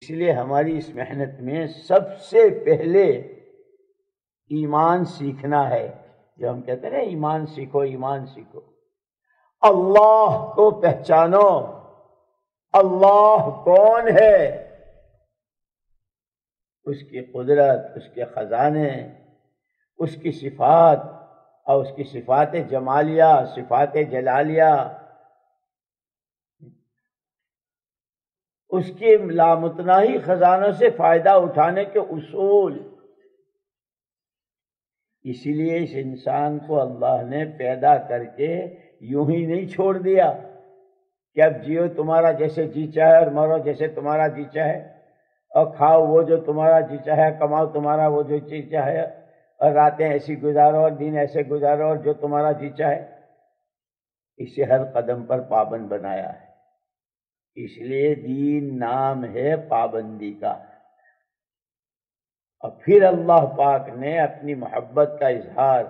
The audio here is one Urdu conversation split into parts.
اس لیے ہماری اس محنت میں سب سے پہلے ایمان سیکھنا ہے. جو ہم کہتے ہیں نا ایمان سیکھو ایمان سیکھو، اللہ کو پہچانو. اللہ کون ہے، اس کی قدرت، اس کے خزانے، اس کی صفات اور اس کی صفات جمالیہ، صفات جلالیہ، اس کے لامتناہی خزانوں سے فائدہ اٹھانے کے اصول. اسی لیے اس انسان کو اللہ نے پیدا کر کے یوں ہی نہیں چھوڑ دیا کہ اب جیو تمہارا جیسے جی چاہے اور مرو جیسے تمہارا جی چاہے، اور کھاؤ وہ جو تمہارا جی چاہے، کماؤ تمہارا وہ جو جی چاہے، اور راتیں ایسی گزارو اور دن ایسے گزارو اور جو تمہارا جی چاہے. اسے ہر قدم پر پابند بنایا ہے. اس لیے دین نام ہے پابندی کا. اور پھر اللہ پاک نے اپنی محبت کا اظہار،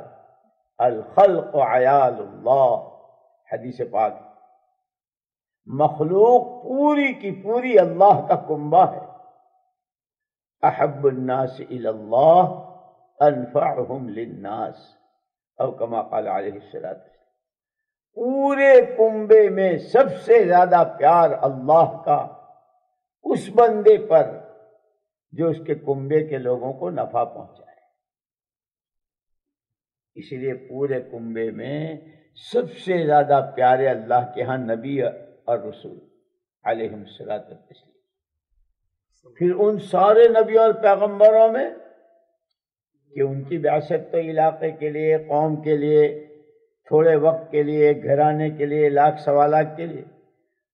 الخلق عیال اللہ، حدیث پاک، مخلوق پوری کی پوری اللہ کا کنبہ ہے. احب الناس الی اللہ انفعهم للناس، او کما قال علیہ الصلوۃ والسلام. پورے کنبے میں سب سے زیادہ پیار اللہ کا اس بندے پر جو اس کے کنبے کے لوگوں کو نفع پہنچائے. اس لیے پورے کنبے میں سب سے زیادہ پیارے اللہ کے ہاں نبی اور رسول علیہم الصلوۃ والتسلیم. پھر ان سارے نبی اور پیغمبروں میں کہ ان کی بعثت تو علاقے کے لیے، قوم کے لیے، تھوڑے وقت کے لیے، گھرانے کے لیے، لاکھ سوا لاکھ کے لیے،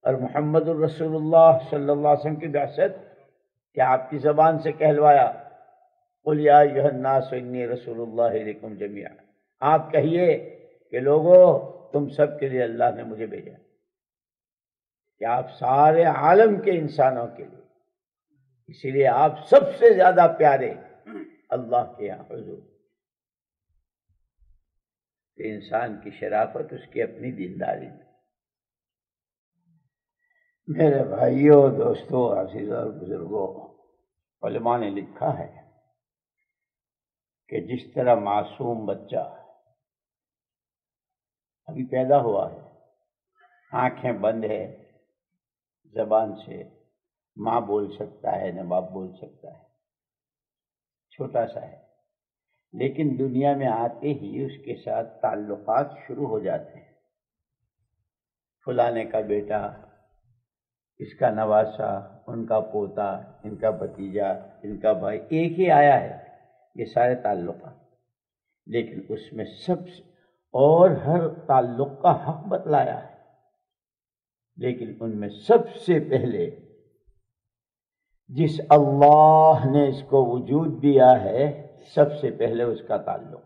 اور محمد الرسول اللہ صلی اللہ علیہ وسلم کی بعثت کہ آپ کی زبان سے کہلوایا، قل یا ایھا الناس انی رسول اللہ الیکم جمیعا. آپ کہیے کہ لوگوں تم سب کے لیے اللہ نے مجھے بھیجا، کہ آپ سارے عالم کے انسانوں کے لیے. اسی لیے آپ سب سے زیادہ پیارے اللہ کے یہاں حضور. انسان کی شرافت اس کی اپنی دینداری میں. میرے بھائیوں، دوستوں، عزیزوں اور بزرگوں، علماء نے لکھا ہے کہ جس طرح معصوم بچہ ابھی پیدا ہوا ہے، آنکھیں بند ہے، زبان سے ماں بول سکتا ہے نہ باپ بول سکتا ہے، چھوٹا سا ہے، لیکن دنیا میں آتے ہی اس کے ساتھ تعلقات شروع ہو جاتے ہیں. فلانے کا بیٹا، اس کا نواسا، ان کا پوتا، ان کا بھتیجا، ان کا بھائی، ایک ہی آیا ہے. یہ سارے تعلقات، لیکن اس میں سب سے اور ہر تعلق کا حق بتلایا ہے، لیکن ان میں سب سے پہلے جس اللہ نے اس کو وجود دیا ہے، سب سے پہلے اس کا تعلق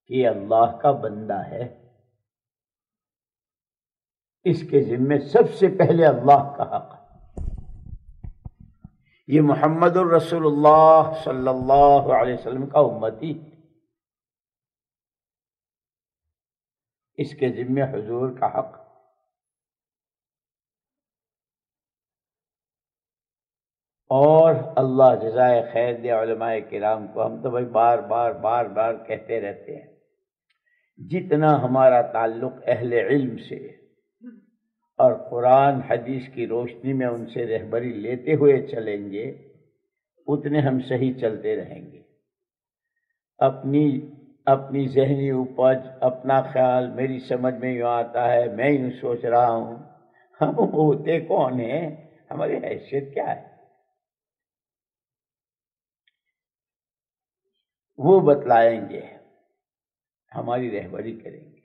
کہ یہ اللہ کا بندہ ہے، اس کے ذمے سب سے پہلے اللہ کا حق. یہ محمد الرسول اللہ صلی اللہ علیہ وسلم کا امتی، اس کے ذمے حضور کا حق. اور اللہ جزائے خیر دے علماء کرام کو. ہم تو بھائی بار بار بار بار کہتے رہتے ہیں، جتنا ہمارا تعلق اہل علم سے اور قرآن حدیث کی روشنی میں ان سے رہبری لیتے ہوئے چلیں گے، اتنے ہم صحیح چلتے رہیں گے. اپنی ذہنی اپج، اپنا خیال، میری سمجھ میں یوں آتا ہے، میں یوں سوچ رہا ہوں، ہم ہوتے کون ہیں، ہماری حیثیت کیا ہے، وہ بتلائیں گے، ہماری رہبری کریں گے.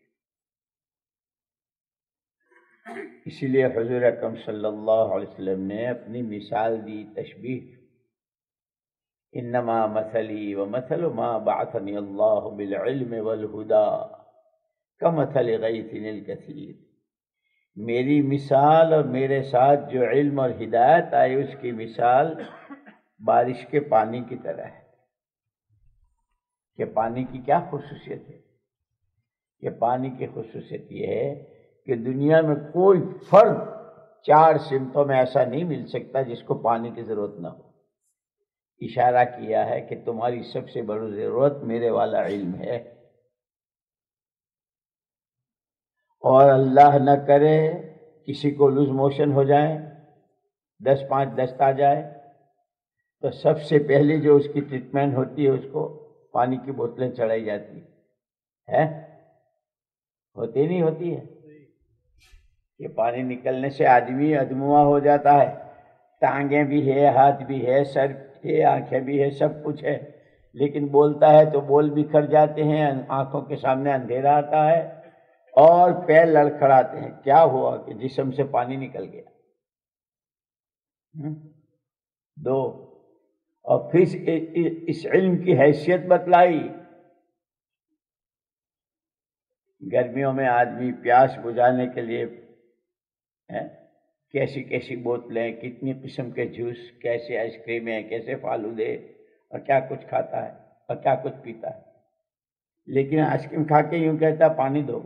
اسی لیے حضور اکرم صلی اللہ علیہ وسلم نے اپنی مثال دی، تشبیہ، انما مثلی ومثل ما بعثنی اللہ بالعلم والہدى کمثل غیث الکثیر. میری مثال اور میرے ساتھ جو علم اور ہدایت آئی، اس کی مثال بارش کے پانی کی طرح ہے. کہ پانی کی کیا خصوصیت ہے؟ کہ پانی کی خصوصیت یہ ہے کہ دنیا میں کوئی فرد 4 سمتوں میں ایسا نہیں مل سکتا جس کو پانی کی ضرورت نہ ہو۔ اشارہ کیا ہے کہ تمہاری سب سے بڑی ضرورت میرے والا علم ہے، اور اللہ نہ کرے کسی کو لوز موشن ہو جائے، 10-5 دست آ جائے، تو سب سے پہلے جو اس کی ٹریٹمنٹ ہوتی ہے، اس کو پانی کی بوتلیں چڑھائی جاتی ہے، ہوتی نہیں ہوتی ہے؟ کہ پانی نکلنے سے آدمی ادموا ہو جاتا ہے، ٹانگیں بھی ہے، ہاتھ بھی ہے، سر ہے، آنکھیں بھی ہے، سب کچھ ہے، لیکن بولتا ہے تو بول بکھر جاتے ہیں، آنکھوں کے سامنے اندھیرا آتا ہے اور پیر لڑکھڑاتے ہیں۔ کیا ہوا کہ جسم سے پانی نکل گیا۔ 2، اور پھر اس علم کی حیثیت بتلائی۔ گرمیوں میں آدمی پیاس بجھانے کے لیے کیسی کیسی بوتلیں، کتنی قسم کے جوس، کیسے آئس کریمیں، کیسے فالودے، اور کیا کچھ کھاتا ہے اور کیا کچھ پیتا ہے، لیکن آئس کریم کھا کے یوں کہتا ہے پانی دو۔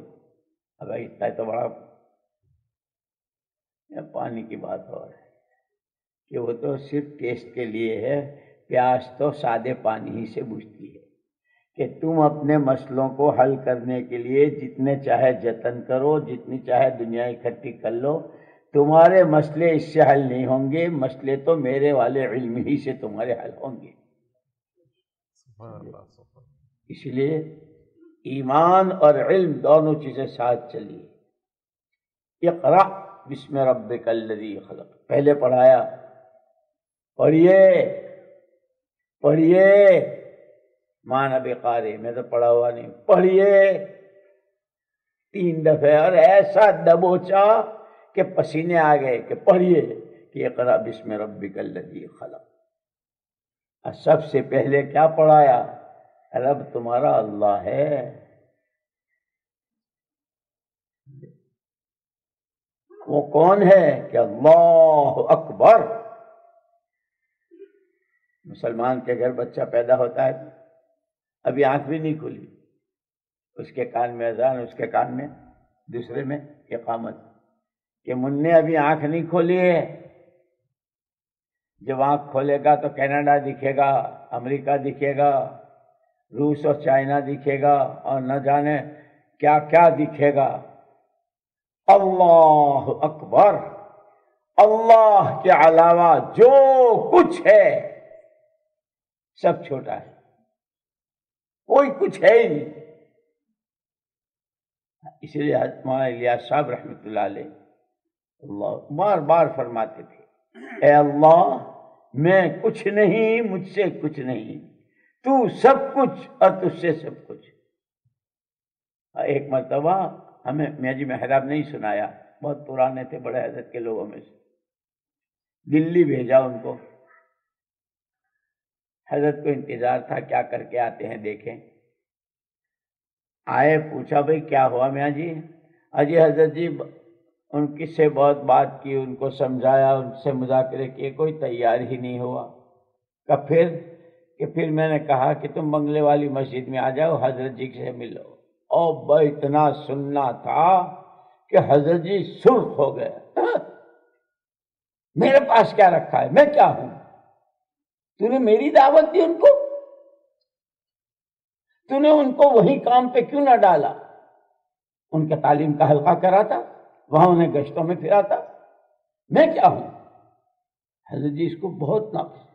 اب اتنا تو بڑا پانی کی بات ہو رہی ہے کہ وہ تو صرف ٹیسٹ کے لیے ہے، پیاس تو سادے پانی ہی سے بجھتی ہے۔ کہ تم اپنے مسئلوں کو حل کرنے کے لیے جتنے چاہے جتن کرو، جتنی چاہے دنیا اکٹھی کر لو، تمہارے مسئلے اس سے حل نہیں ہوں گے، مسئلے تو میرے والے علم ہی سے تمہارے حل ہوں گے۔ اس لیے ایمان اور علم دونوں چیزیں ساتھ چلیے۔ اقرأ بسم ربک الذی خلق، پہلے پڑھایا، پڑھیے مانا بقارئ، میں تو پڑھا ہوا نہیں، پڑھیے 3 دفعے، اور ایسا دبوچا کہ پسینے آ گئے کہ پڑھیے کہ اقرأ بسم ربک الذی خلق۔ اور سب سے پہلے کیا پڑھایا؟ رب تمہارا اللہ ہے۔ وہ کون ہے؟ کہ اللہ اکبر۔ مسلمان کے گھر بچہ پیدا ہوتا ہے، ابھی آنکھ بھی نہیں کھلی، اس کے کان میں اذان، اس کے کان میں دوسرے میں اقامت، کہ مننے ابھی آنکھ نہیں کھولی ہے۔ جب آنکھ کھولے گا تو کینیڈا دکھے گا، امریکہ دکھے گا، روس اور چائنا دکھے گا، اور نہ جانے کیا کیا دکھے گا۔ اللہ اکبر، اللہ کے علاوہ جو کچھ ہے سب چھوٹا ہے، کوئی کچھ ہے ہی نہیں۔ اس لیے حضرت مولانا الیاس صاحب رحمۃ اللہ علیہ اللہ بار بار فرماتے تھے، اے اللہ میں کچھ نہیں، مجھ سے کچھ نہیں، تو سب کچھ اور تجھ سے سب کچھ۔ ایک مرتبہ ہمیں میاں جی محراب نہیں سنایا، بہت پرانے تھے، بڑے حضرت کے لوگوں میں سے، دلی بھیجا ان کو، حضرت کو انتظار تھا کیا کر کے آتے ہیں دیکھیں۔ آئے، پوچھا بھئی کیا ہوا میاں جی؟ اجی حضرت جی ان کی سے بہت بات کی، ان کو سمجھایا، ان سے مذاکرے کیے، کوئی تیار ہی نہیں ہوا۔ پھر میں نے کہا کہ تم بنگلے والی مسجد میں آ جاؤ، حضرت جی سے ملو۔ اور بھائی اتنا سننا تھا کہ حضرت جی سرخ ہو گئے، میرے پاس کیا رکھا ہے، میں کیا ہوں، تو نے میری دعوت دی ان کو، تو نے ان کو وہی کام پہ کیوں نہ ڈالا، ان کے تعلیم کا حلقہ کراتا، وہاں انہیں گشتوں میں پھراتا، میں کیا ہوں۔ حضرت جی اس کو بہت ناپسند،